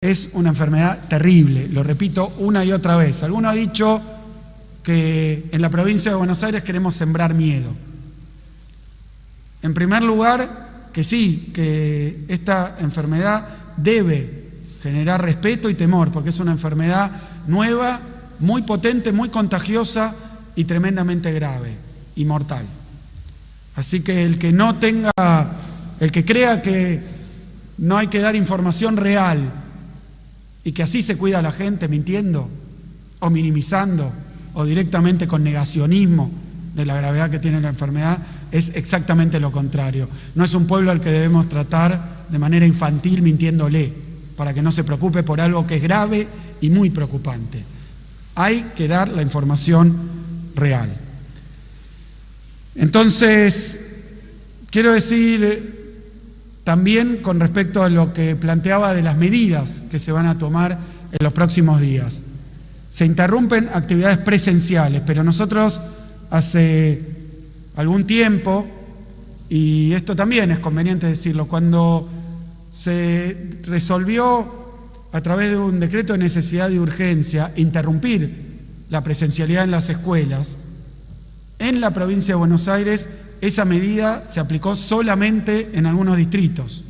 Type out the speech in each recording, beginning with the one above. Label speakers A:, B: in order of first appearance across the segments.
A: es una enfermedad terrible, lo repito una y otra vez. Alguno ha dicho que en la provincia de Buenos Aires queremos sembrar miedo. En primer lugar, que sí, que esta enfermedad debe generar respeto y temor, porque es una enfermedad nueva, muy potente, muy contagiosa y tremendamente grave y mortal. Así que el que crea que no hay que dar información real y que así se cuida a la gente mintiendo o minimizando o directamente con negacionismo de la gravedad que tiene la enfermedad, es exactamente lo contrario. No es un pueblo al que debemos tratar de manera infantil mintiéndole para que no se preocupe por algo que es grave y muy preocupante. Hay que dar la información real. Entonces, quiero decir también con respecto a lo que planteaba de las medidas que se van a tomar en los próximos días. Se interrumpen actividades presenciales, pero nosotros hace algún tiempo, y esto también es conveniente decirlo, cuando se resolvió a través de un decreto de necesidad y urgencia interrumpir la presencialidad en las escuelas, en la provincia de Buenos Aires esa medida se aplicó solamente en algunos distritos,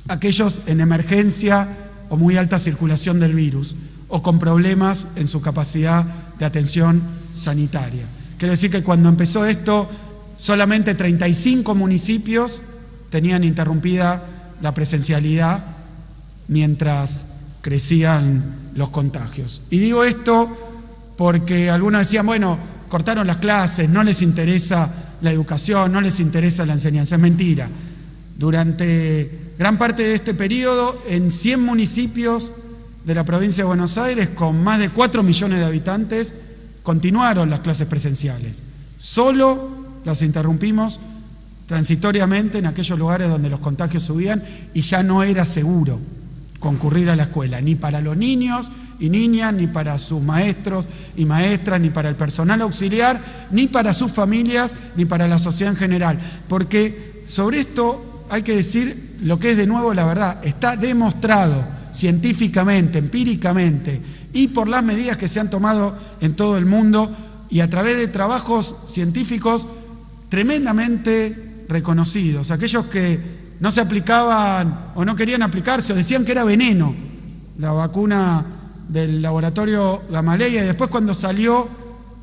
A: aquellos en emergencia o muy alta circulación del virus, o con problemas en su capacidad de atención sanitaria. Quiero decir que cuando empezó esto, solamente 35 municipios tenían interrumpida la presencialidad mientras crecían los contagios. Y digo esto porque algunos decían, bueno, cortaron las clases, no les interesa la educación, no les interesa la enseñanza. Es mentira. Durante gran parte de este periodo, en 100 municipios de la provincia de Buenos Aires, con más de 4 millones de habitantes, continuaron las clases presenciales. Solo las interrumpimos transitoriamente en aquellos lugares donde los contagios subían y ya no era seguro concurrir a la escuela, ni para los niños y niñas, ni para sus maestros y maestras, ni para el personal auxiliar, ni para sus familias, ni para la sociedad en general. Porque sobre esto hay que decir lo que es de nuevo la verdad. Está demostrado científicamente, empíricamente, y por las medidas que se han tomado en todo el mundo y a través de trabajos científicos tremendamente reconocidos. Aquellos que no se aplicaban o no querían aplicarse o decían que era veneno la vacuna del laboratorio Gamaleya, y después cuando salió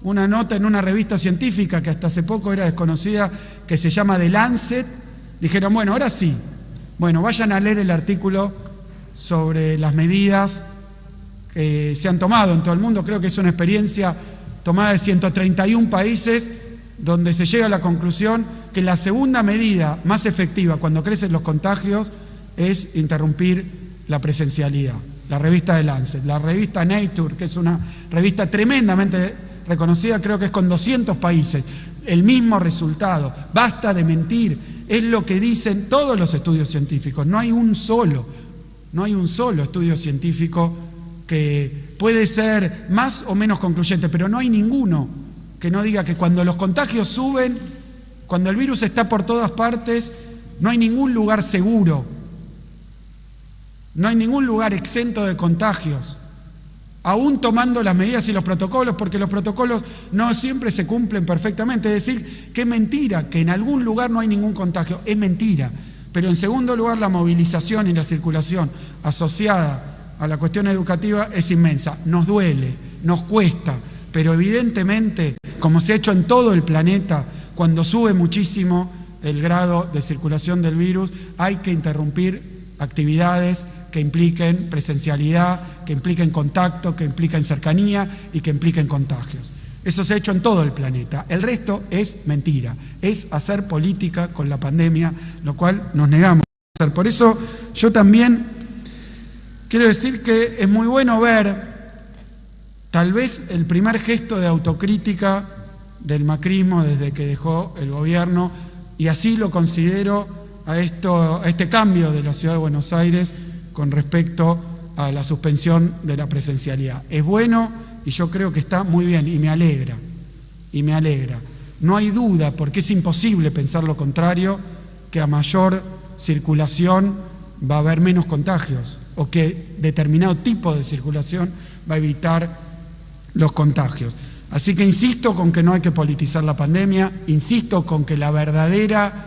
A: una nota en una revista científica que hasta hace poco era desconocida, que se llama The Lancet, dijeron, bueno, ahora sí, bueno, vayan a leer el artículo sobre las medidas que se han tomado en todo el mundo. Creo que es una experiencia tomada de 131 países, donde se llega a la conclusión que la segunda medida más efectiva cuando crecen los contagios es interrumpir la presencialidad. La revista The Lancet, la revista Nature, que es una revista tremendamente reconocida, creo que es con 200 países, el mismo resultado. Basta de mentir, es lo que dicen todos los estudios científicos. No hay un solo estudio científico que puede ser más o menos concluyente, pero no hay ninguno que no diga que cuando los contagios suben, cuando el virus está por todas partes, no hay ningún lugar seguro, no hay ningún lugar exento de contagios, aún tomando las medidas y los protocolos, porque los protocolos no siempre se cumplen perfectamente. Es decir, que es mentira que en algún lugar no hay ningún contagio, es mentira. Pero en segundo lugar, la movilización y la circulación asociada a la cuestión educativa es inmensa. Nos duele, nos cuesta, pero evidentemente, como se ha hecho en todo el planeta, cuando sube muchísimo el grado de circulación del virus, hay que interrumpir actividades que impliquen presencialidad, que impliquen contacto, que impliquen cercanía y que impliquen contagios. Eso se ha hecho en todo el planeta. El resto es mentira, es hacer política con la pandemia, lo cual nos negamos a hacer. Por eso yo también quiero decir que es muy bueno ver tal vez el primer gesto de autocrítica del macrismo desde que dejó el gobierno, y así lo considero a este cambio de la ciudad de Buenos Aires con respecto a la suspensión de la presencialidad. Es bueno y yo creo que está muy bien y me alegra. No hay duda, porque es imposible pensar lo contrario, que a mayor circulación va a haber menos contagios. o que determinado tipo de circulación va a evitar los contagios. Así que insisto con que no hay que politizar la pandemia, insisto con que la verdadera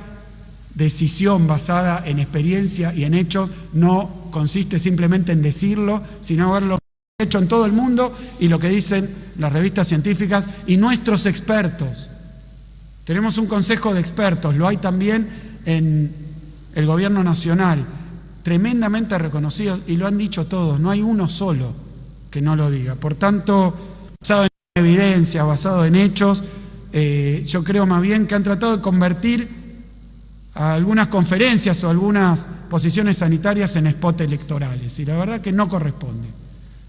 A: decisión basada en experiencia y en hechos no consiste simplemente en decirlo, sino verlo hecho en todo el mundo y lo que dicen las revistas científicas y nuestros expertos. Tenemos un consejo de expertos, lo hay también en el gobierno nacional, tremendamente reconocidos, y lo han dicho todos, no hay uno solo que no lo diga. Por tanto, basado en evidencia, basado en hechos, yo creo más bien que han tratado de convertir a algunas conferencias o algunas posiciones sanitarias en spot electorales, y la verdad que no corresponde.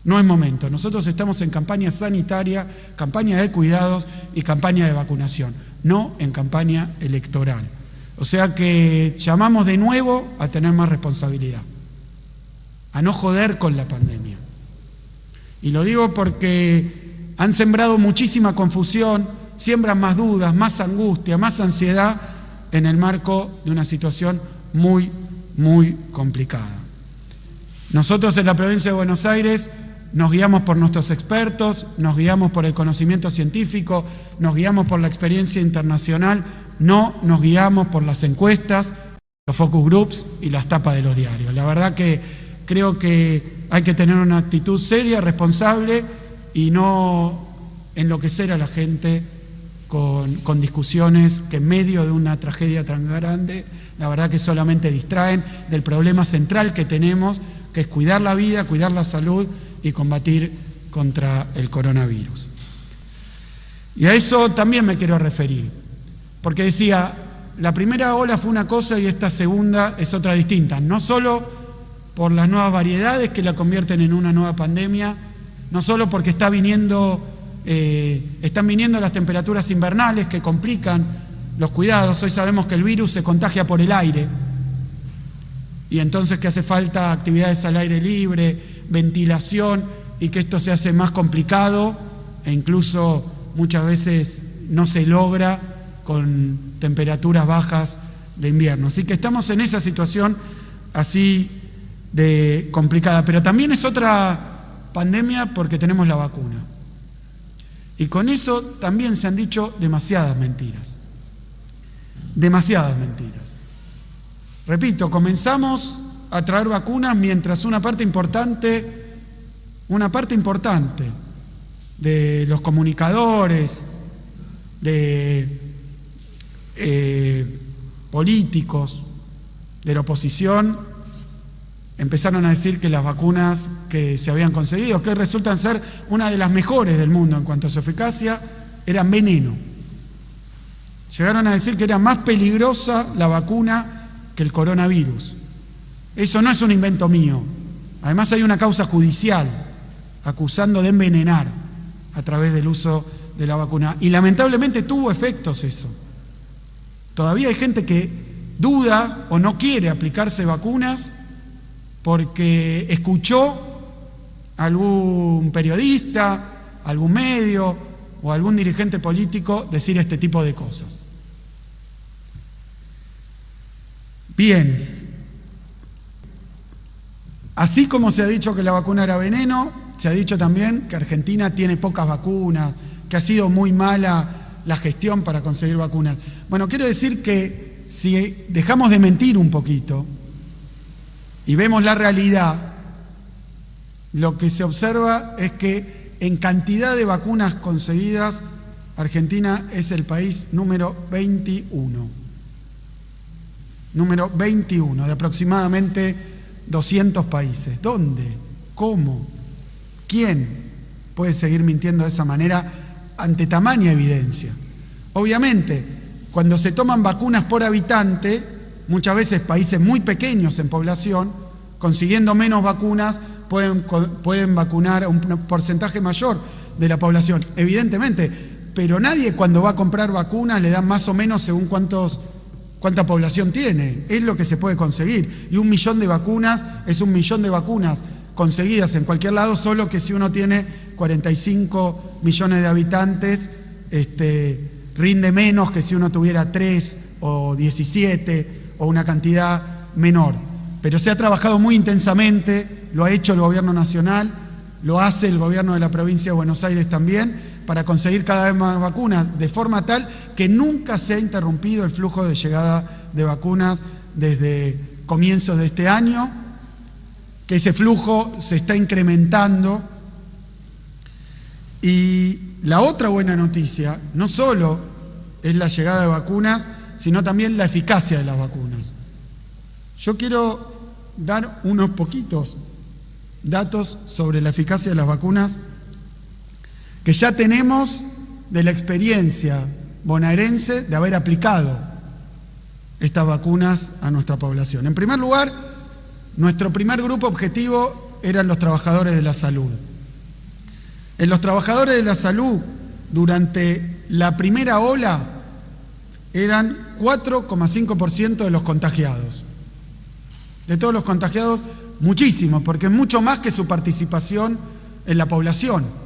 A: No es momento. Nosotros estamos en campaña sanitaria, campaña de cuidados y campaña de vacunación, no en campaña electoral. O sea que llamamos de nuevo a tener más responsabilidad, a no joder con la pandemia. Y lo digo porque han sembrado muchísima confusión, siembran más dudas, más angustia, más ansiedad en el marco de una situación muy, muy complicada. Nosotros en la provincia de Buenos Aires nos guiamos por nuestros expertos, nos guiamos por el conocimiento científico, nos guiamos por la experiencia internacional, no nos guiamos por las encuestas, los focus groups y las tapas de los diarios. La verdad que creo que hay que tener una actitud seria, responsable y no enloquecer a la gente con discusiones que en medio de una tragedia tan grande, la verdad que solamente distraen del problema central que tenemos, que es cuidar la vida, cuidar la salud y combatir contra el coronavirus. Y a eso también me quiero referir, porque decía, la primera ola fue una cosa y esta segunda es otra distinta, no solo por las nuevas variedades que la convierten en una nueva pandemia, no solo porque están viniendo las temperaturas invernales que complican los cuidados. Hoy sabemos que el virus se contagia por el aire y entonces que hace falta actividades al aire libre, ventilación, y que esto se hace más complicado e incluso muchas veces no se logra con temperaturas bajas de invierno. Así que estamos en esa situación así de complicada, pero también es otra pandemia porque tenemos la vacuna. Y con eso también se han dicho demasiadas mentiras. Demasiadas mentiras. Repito, comenzamos a traer vacunas mientras una parte importante de los comunicadores, de políticos, de la oposición, empezaron a decir que las vacunas que se habían conseguido, que resultan ser una de las mejores del mundo en cuanto a su eficacia, eran veneno. Llegaron a decir que era más peligrosa la vacuna que el coronavirus. Eso no es un invento mío. Además hay una causa judicial acusando de envenenar a través del uso de la vacuna. Y lamentablemente tuvo efectos eso. Todavía hay gente que duda o no quiere aplicarse vacunas porque escuchó a algún periodista, algún medio o algún dirigente político decir este tipo de cosas. Bien. Así como se ha dicho que la vacuna era veneno, se ha dicho también que Argentina tiene pocas vacunas, que ha sido muy mala la gestión para conseguir vacunas. Bueno, quiero decir que si dejamos de mentir un poquito y vemos la realidad, lo que se observa es que en cantidad de vacunas conseguidas, Argentina es el país número 21. Número 21 de aproximadamente 200 países. ¿Dónde? ¿Cómo? ¿Quién puede seguir mintiendo de esa manera ante tamaña evidencia? Obviamente, cuando se toman vacunas por habitante, muchas veces países muy pequeños en población, consiguiendo menos vacunas, pueden vacunar a un porcentaje mayor de la población, evidentemente, pero nadie cuando va a comprar vacunas le da más o menos según cuánta población tiene, es lo que se puede conseguir. Y 1 millón de vacunas es 1 millón de vacunas conseguidas en cualquier lado, solo que si uno tiene 45 millones de habitantes, rinde menos que si uno tuviera 3 o 17 o una cantidad menor. pero se ha trabajado muy intensamente, lo ha hecho el gobierno nacional, lo hace el gobierno de la provincia de Buenos Aires también, para conseguir cada vez más vacunas, de forma tal que nunca se ha interrumpido el flujo de llegada de vacunas desde comienzos de este año, que ese flujo se está incrementando. Y la otra buena noticia, no solo es la llegada de vacunas, sino también la eficacia de las vacunas. Yo quiero dar unos poquitos datos sobre la eficacia de las vacunas que ya tenemos de la experiencia bonaerense de haber aplicado estas vacunas a nuestra población. En primer lugar, nuestro primer grupo objetivo eran los trabajadores de la salud. En los trabajadores de la salud, durante la primera ola, eran 4,5% de los contagiados. De todos los contagiados, muchísimos, porque es mucho más que su participación en la población.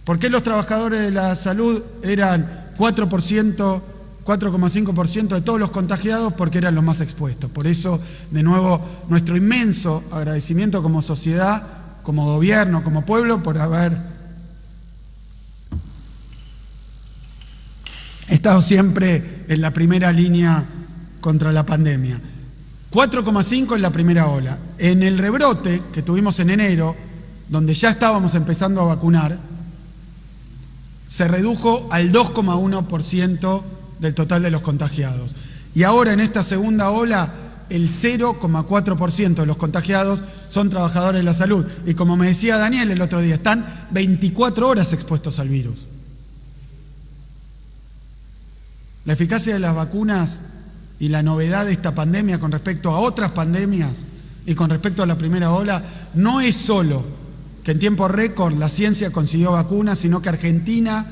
A: ¿Por qué los trabajadores de la salud eran 4,5% de todos los contagiados? Porque eran los más expuestos. Por eso, de nuevo, nuestro inmenso agradecimiento como sociedad, como gobierno, como pueblo, por haber estado siempre en la primera línea contra la pandemia. 4,5 en la primera ola. En el rebrote que tuvimos en enero, donde ya estábamos empezando a vacunar, se redujo al 2,1% del total de los contagiados. Y ahora en esta segunda ola, el 0,4% de los contagiados son trabajadores de la salud. Y como me decía Daniel el otro día, están 24 horas expuestos al virus. La eficacia de las vacunas y la novedad de esta pandemia con respecto a otras pandemias y con respecto a la primera ola no es solo que en tiempo récord la ciencia consiguió vacunas, sino que Argentina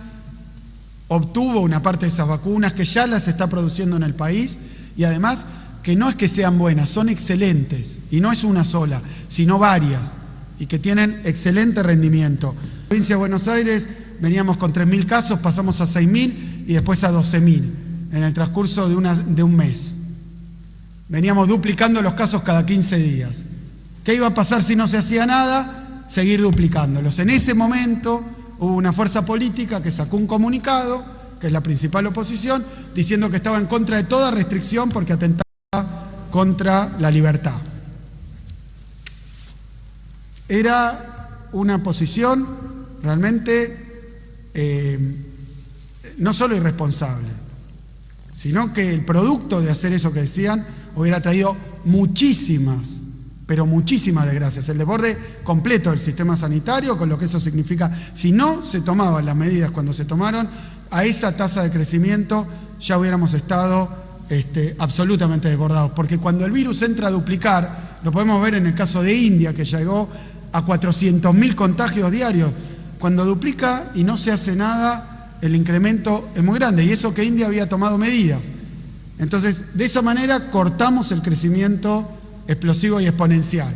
A: obtuvo una parte de esas vacunas, que ya las está produciendo en el país, y además que no es que sean buenas, son excelentes, y no es una sola, sino varias, y que tienen excelente rendimiento. En la provincia de Buenos Aires veníamos con 3.000 casos, pasamos a 6.000 y después a 12.000 en el transcurso de un mes. Veníamos duplicando los casos cada 15 días. ¿Qué iba a pasar si no se hacía nada? Seguir duplicándolos. En ese momento hubo una fuerza política que sacó un comunicado, que es la principal oposición, diciendo que estaba en contra de toda restricción porque atentaba contra la libertad. Era una posición realmente no solo irresponsable, sino que el producto de hacer eso que decían hubiera traído muchísimas, pero muchísimas desgracias, el desborde completo del sistema sanitario, con lo que eso significa. Si no se tomaban las medidas cuando se tomaron, a esa tasa de crecimiento ya hubiéramos estado absolutamente desbordados, porque cuando el virus entra a duplicar, lo podemos ver en el caso de India, que llegó a 400.000 contagios diarios. Cuando duplica y no se hace nada, el incremento es muy grande, y eso que India había tomado medidas. Entonces, de esa manera cortamos el crecimiento explosivo y exponencial.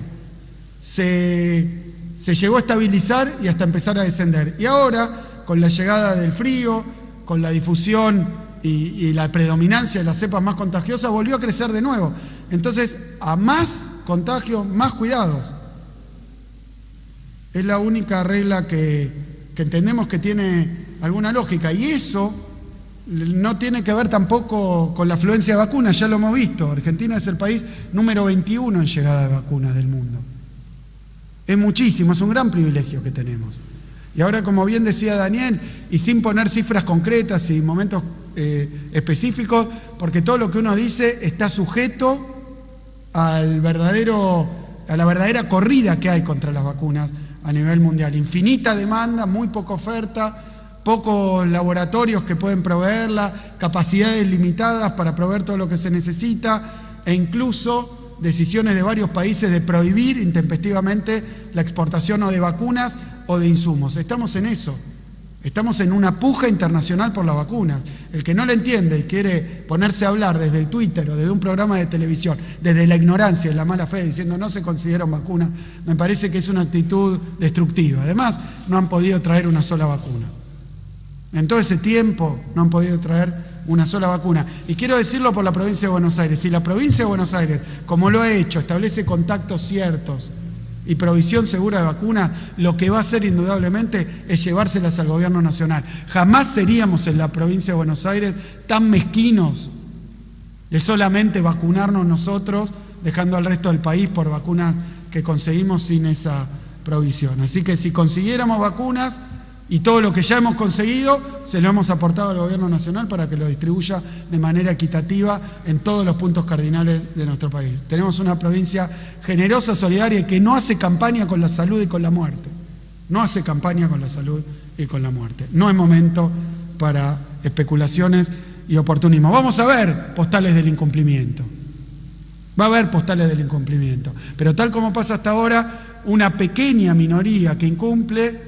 A: Se llegó a estabilizar y hasta empezar a descender. Y ahora, con la llegada del frío, con la difusión y la predominancia de las cepas más contagiosas, volvió a crecer de nuevo. Entonces, a más contagios, más cuidados. Es la única regla que entendemos que tiene alguna lógica. Y eso no tiene que ver tampoco con la afluencia de vacunas, ya lo hemos visto. Argentina es el país número 21 en llegada de vacunas del mundo. Es muchísimo, es un gran privilegio que tenemos. Y ahora, como bien decía Daniel, y sin poner cifras concretas y momentos específicos, porque todo lo que uno dice está sujeto a la verdadera corrida que hay contra las vacunas a nivel mundial. Infinita demanda, muy poca oferta, pocos laboratorios que pueden proveerla, capacidades limitadas para proveer todo lo que se necesita, e incluso decisiones de varios países de prohibir intempestivamente la exportación o de vacunas o de insumos. Estamos en eso, estamos en una puja internacional por las vacunas. El que no le entiende y quiere ponerse a hablar desde el Twitter o desde un programa de televisión, desde la ignorancia y la mala fe, diciendo no se consideran vacunas, me parece que es una actitud destructiva. Además, no han podido traer una sola vacuna. En todo ese tiempo no han podido traer una sola vacuna. Y quiero decirlo por la provincia de Buenos Aires. Si la provincia de Buenos Aires, como lo ha hecho, establece contactos ciertos y provisión segura de vacunas, lo que va a hacer indudablemente es llevárselas al gobierno nacional. Jamás seríamos en la provincia de Buenos Aires tan mezquinos de solamente vacunarnos nosotros, dejando al resto del país por vacunas que conseguimos sin esa provisión. Así que si consiguiéramos vacunas y todo lo que ya hemos conseguido, se lo hemos aportado al gobierno nacional para que lo distribuya de manera equitativa en todos los puntos cardinales de nuestro país. Tenemos una provincia generosa, solidaria y que no hace campaña con la salud y con la muerte. No hace campaña con la salud y con la muerte. No es momento para especulaciones y oportunismo. Vamos a ver postales del incumplimiento. Va a haber postales del incumplimiento. Pero tal como pasa hasta ahora, una pequeña minoría que incumple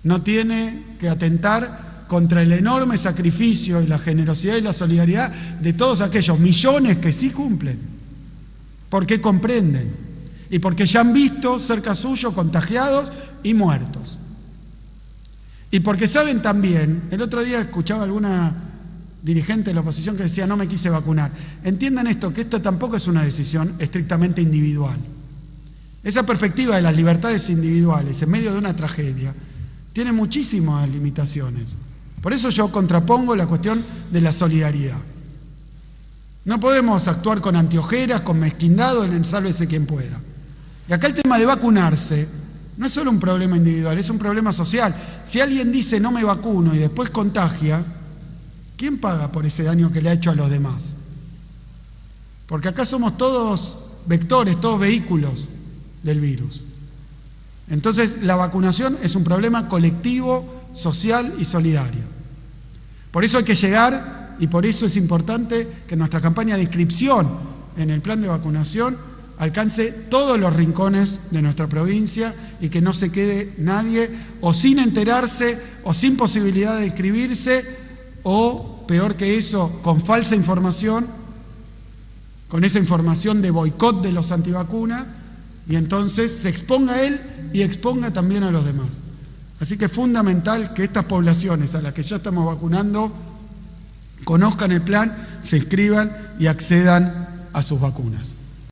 A: no tiene que atentar contra el enorme sacrificio y la generosidad y la solidaridad de todos aquellos millones que sí cumplen, porque comprenden y porque ya han visto cerca suyo contagiados y muertos. Y porque saben también, el otro día escuchaba alguna dirigente de la oposición que decía no me quise vacunar. Entiendan esto, que esto tampoco es una decisión estrictamente individual. Esa perspectiva de las libertades individuales en medio de una tragedia tiene muchísimas limitaciones. Por eso yo contrapongo la cuestión de la solidaridad. No podemos actuar con anteojeras, con mezquindad en el sálvese quien pueda. Y acá el tema de vacunarse no es solo un problema individual, es un problema social. Si alguien dice no me vacuno y después contagia, ¿quién paga por ese daño que le ha hecho a los demás? Porque acá somos todos vectores, todos vehículos del virus. Entonces, la vacunación es un problema colectivo, social y solidario. Por eso hay que llegar, y por eso es importante que nuestra campaña de inscripción en el plan de vacunación alcance todos los rincones de nuestra provincia y que no se quede nadie o sin enterarse o sin posibilidad de inscribirse o, peor que eso, con falsa información, con esa información de boicot de los antivacunas, y entonces se exponga a él y exponga también a los demás. Así que es fundamental que estas poblaciones a las que ya estamos vacunando conozcan el plan, se inscriban y accedan a sus vacunas.